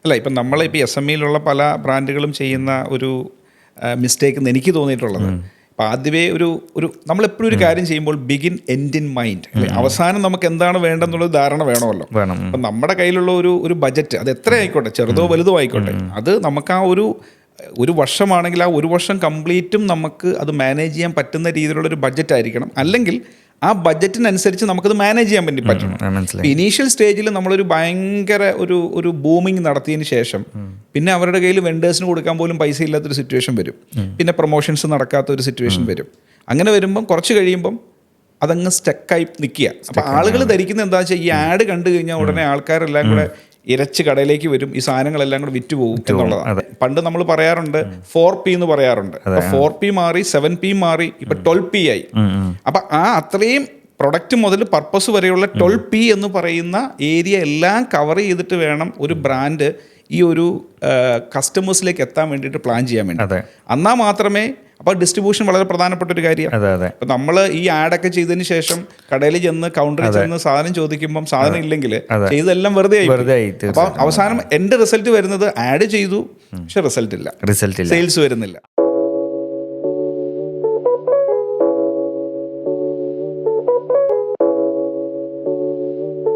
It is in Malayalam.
അല്ല, ഇപ്പം നമ്മളിപ്പോൾ SMEയിലുള്ള പല ബ്രാൻഡുകളും ചെയ്യുന്ന ഒരു മിസ്റ്റേക്ക് എന്ന് എനിക്ക് തോന്നിയിട്ടുള്ളത്, അപ്പം ആദ്യമേ ഒരു നമ്മളെപ്പോഴും ഒരു കാര്യം ചെയ്യുമ്പോൾ ബിഗിൻ എൻഡ് ഇൻ മൈൻഡ്, അല്ലേ? അവസാനം നമുക്ക് എന്താണ് വേണ്ടെന്നുള്ളത് ധാരണ വേണമല്ലോ. അപ്പം നമ്മുടെ കയ്യിലുള്ള ഒരു ബജറ്റ്, അത് എത്ര ആയിക്കോട്ടെ, ചെറുതോ വലുതോ ആയിക്കോട്ടെ, അത് നമുക്ക് ആ ഒരു വർഷമാണെങ്കിൽ ആ ഒരു വർഷം കംപ്ലീറ്റും നമുക്ക് അത് മാനേജ് ചെയ്യാൻ പറ്റുന്ന രീതിയിലുള്ളൊരു ബഡ്ജറ്റ് ആയിരിക്കണം. അല്ലെങ്കിൽ ആ ബഡ്ജറ്റിനനുസരിച്ച് നമുക്കത് മാനേജ് ചെയ്യാൻ വേണ്ടി പറ്റണം. ഇനീഷ്യൽ സ്റ്റേജിൽ നമ്മളൊരു ഭയങ്കര ഒരു ബൂമിങ് നടത്തിയതിന് ശേഷം പിന്നെ അവരുടെ കയ്യിൽ വെണ്ടേഴ്സിന് കൊടുക്കാൻ പോലും പൈസ ഇല്ലാത്തൊരു സിറ്റുവേഷൻ വരും. പിന്നെ പ്രൊമോഷൻസ് നടക്കാത്ത ഒരു സിറ്റുവേഷൻ വരും. അങ്ങനെ വരുമ്പം കുറച്ച് കഴിയുമ്പം അതങ്ങ് സ്റ്റക്കായി നിൽക്കുക. അപ്പം ആളുകൾ ധരിക്കുന്നത് എന്താ വെച്ചാൽ, ഈ ആഡ് കണ്ടു കഴിഞ്ഞാൽ ഉടനെ ആൾക്കാരെല്ലാം കൂടെ ഇരച്ച് കടയിലേക്ക് വരും, ഈ സാധനങ്ങളെല്ലാം കൂടെ വിറ്റുപോകും എന്നുള്ളതാണ്. പണ്ട് നമ്മൾ പറയാറുണ്ട് 4P എന്ന് പറയാറുണ്ട്. 4P മാറി 7P മാറി, ഇപ്പൊ 12P ആയി. അപ്പൊ ആ അത്രയും പ്രൊഡക്റ്റ് മുതൽ പർപ്പസ് വരെയുള്ള 12P എന്ന് പറയുന്ന ഏരിയ എല്ലാം കവർ ചെയ്തിട്ട് വേണം ഒരു ബ്രാൻഡ് ഈ ഒരു കസ്റ്റമേഴ്സിലേക്ക് എത്താൻ വേണ്ടിയിട്ട് പ്ലാൻ ചെയ്യാൻ വേണ്ടി. എന്നാൽ മാത്രമേ, അപ്പോൾ ഡിസ്ട്രിബ്യൂഷൻ വളരെ പ്രധാനപ്പെട്ട ഒരു കാര്യമാണ്. അപ്പോൾ നമ്മൾ ഈ ആഡൊക്കെ ചെയ്തതിന് ശേഷം കടയിൽ ചെന്ന് കൗണ്ടറിൽ ചെന്ന് സാധനം ചോദിക്കുമ്പം സാധനം ഇല്ലെങ്കിൽ ചെയ്തെല്ലാം വെറുതെ ആയി. അപ്പോൾ അവസാനം എൻ്റെ റിസൾട്ട് വരുന്നത് ആഡ് ചെയ്തു, പക്ഷെ റിസൾട്ട് ഇല്ല, സെയിൽസ് വരുന്നില്ല.